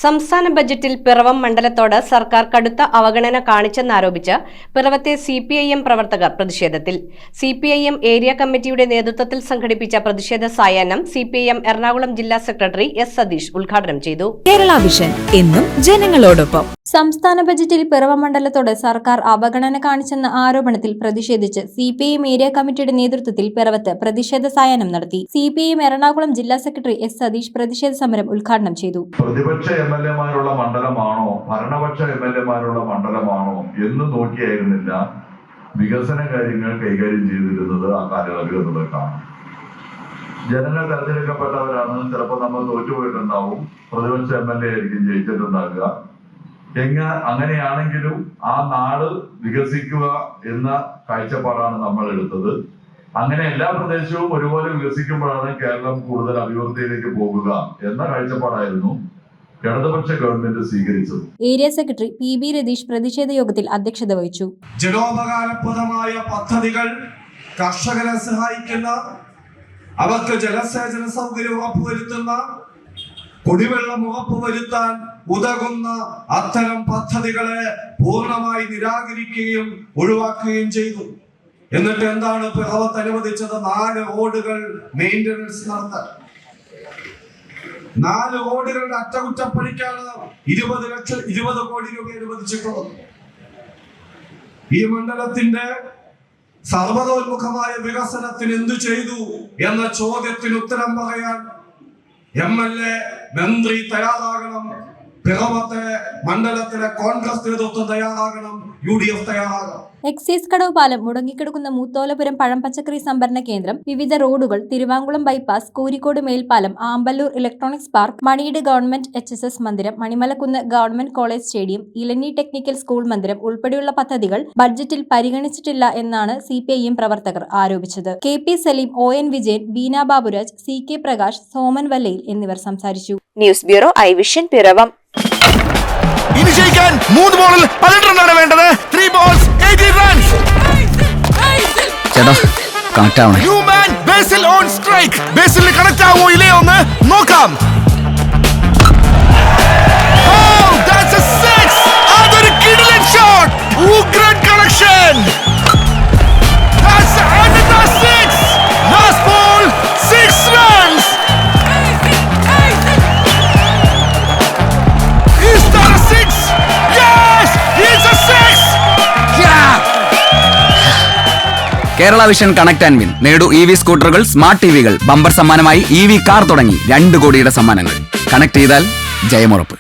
സംസ്ഥാന ബജറ്റിൽ പിറവം മണ്ഡലത്തോട് സർക്കാർ കടുത്ത അവഗണന കാണിച്ചെന്നാരോപിച്ച് പിറവത്തെ സിപിഐഎം പ്രവർത്തകർ പ്രതിഷേധത്തിൽ. സിപിഐഎം ഏരിയ കമ്മിറ്റിയുടെ നേതൃത്വത്തിൽ സംഘടിപ്പിച്ച പ്രതിഷേധ സായാഹ്നം സിപിഐഎം എറണാകുളം ജില്ലാ സെക്രട്ടറി എസ് സതീഷ് ഉദ്ഘാടനം ചെയ്തു. കേരള വിഷൻ എന്നും ജനങ്ങളോടൊപ്പം. സംസ്ഥാന ബജറ്റിൽ പിറവം മണ്ഡലത്തോട് സർക്കാർ അവഗണന കാണിച്ചെന്ന ആരോപണത്തിൽ പ്രതിഷേധിച്ച് സിപിഐഎം ഏരിയ കമ്മിറ്റിയുടെ നേതൃത്വത്തിൽ പിറവത്ത് പ്രതിഷേധ സായാഹ്നം നടത്തി. സിപിഐഎം എറണാകുളം ജില്ലാ സെക്രട്ടറി എസ് സതീഷ് പ്രതിഷേധ സമരം ഉദ്ഘാടനം ചെയ്തു. പ്രതിപക്ഷ എംഎൽഎമാരുള്ള മണ്ഡലമാണോ ഭരണപക്ഷ എംഎൽഎമാരുള്ള മണ്ഡലമാണോ എന്ന് നോക്കിയായിരുന്നില്ല വികസന കാര്യങ്ങൾ കൈകാര്യം ചെയ്തിരുന്നത് ആ കാലയളവിൽ എന്നുള്ളത് കാണാം. ജനങ്ങൾ തെരഞ്ഞെടുക്കപ്പെട്ടവരാണ്. ചിലപ്പോൾ നമ്മൾ തോറ്റുപോയിട്ടുണ്ടാവും. പ്രതിപക്ഷ എംഎൽഎ ആയിരിക്കും ജയിച്ചിട്ടുണ്ടാകുക. അങ്ങനെയാണെങ്കിലും ആ നാട് വികസിക്കുക എന്ന കാഴ്ചപ്പാടാണ് നമ്മൾ എടുത്തത്. അങ്ങനെ എല്ലാ പ്രദേശവും ഒരുപോലെ വികസിക്കുമ്പോഴാണ് കേരളം കൂടുതൽ അഭിവൃദ്ധിയിലേക്ക് പോകുക എന്ന കാഴ്ചപ്പാടായിരുന്നു ഇടതുപക്ഷ ഗവൺമെന്റ് സ്വീകരിച്ചത്. ഏരിയ സെക്രട്ടറി PB രതീഷ് പ്രതിഷേധ യോഗത്തിൽ അധ്യക്ഷത വഹിച്ചു. ജലോപകാരപ്രദമായ പദ്ധതികൾ കർഷകരെ സഹായിക്കുന്ന, അവർക്ക് ജലസേചന സൗകര്യം ഉറപ്പുവരുത്തുന്ന, കുടിവെള്ളം ഉറപ്പുവരുത്താൻ ഉതകുന്ന അത്തരം പദ്ധതികളെ പൂർണ്ണമായി നിരാകരിക്കുകയും ഒഴിവാക്കുകയും ചെയ്തു. എന്നിട്ട് എന്താണ് പിറവത്ത് അനുവദിച്ചത്? 4 റോഡുകൾ മെയിന്റനൻസ് നടത്താൻ. 4 റോഡുകളുടെ അറ്റകുറ്റപ്പണിക്കാണ് 20 കോടി രൂപ അനുവദിച്ചിട്ടുള്ളത്. ഈ മണ്ഡലത്തിന്റെ സർവതോന്മുഖമായ വികസനത്തിന് എന്തു ചെയ്തു എന്ന ചോദ്യത്തിന് ഉത്തരം പറയാൻ MLA മന്ത്രി തയ്യാറാകണം. പിറവത്തെ മണ്ഡലത്തിലെ കോൺഗ്രസ് നേതൃത്വം തയ്യാറാകണം. UDF തയ്യാറാകണം. എക്സൈസ് കടവ് പാലം, മുടങ്ങിക്കിടക്കുന്ന മൂത്തോലപുരം പഴം പച്ചക്കറി സംഭരണ കേന്ദ്രം, വിവിധ റോഡുകൾ, തിരുവാങ്കുളം ബൈപ്പാസ്, കോരിക്കോട് മേൽപ്പാലം, ആമ്പല്ലൂർ ഇലക്ട്രോണിക്സ് പാർക്ക്, മണിയുടെ ഗവൺമെന്റ് HSS മന്ദിരം, മണിമലക്കുന്ന് ഗവൺമെന്റ് കോളേജ് സ്റ്റേഡിയം, ഇലഞ്ഞി ടെക്നിക്കൽ സ്കൂൾ മന്ദിരം ഉൾപ്പെടെയുള്ള പദ്ധതികൾ ബഡ്ജറ്റിൽ പരിഗണിച്ചിട്ടില്ല എന്നാണ് സിപിഐഎം പ്രവർത്തകർ ആരോപിച്ചത്. KP Saleem, ON Vijayan, Beena Baburaj, CK Prakash, Soman Vallayil എന്നിവർ സംസാരിച്ചു. News bureau ഐവിഷൻ Piravom. ഇനി ജയിക്കാൻ 3 ബോളിൽ 18 റണ്ണാണ് വേണ്ടത്. 3 balls 18 runs. ചേട്ടാ കണക്ട് ആവണേ. New man Basil on strike. Basil connect ആവോ ഇല്ലയോ എന്ന് നോക്കാം. Oh, that's a 6. അതൊരു കിടിലൻ ഷോട്ട്. ഉഗ്രൻ connection. That's another 6. Last ball 6 runs. Is that a 6? Yes, it's a 6. Kerala vision connect and win. നേടൂ EV സ്കൂട്ടറുകൾ, സ്മാർട്ട് TVകൾ, ബമ്പർ സമ്മാനമായി EV കാർ തുടങ്ങി 2 കോടിയുടെ സമ്മാനങ്ങൾ. കണക്ട് ചെയ്താൽ ജയമുറപ്പ്.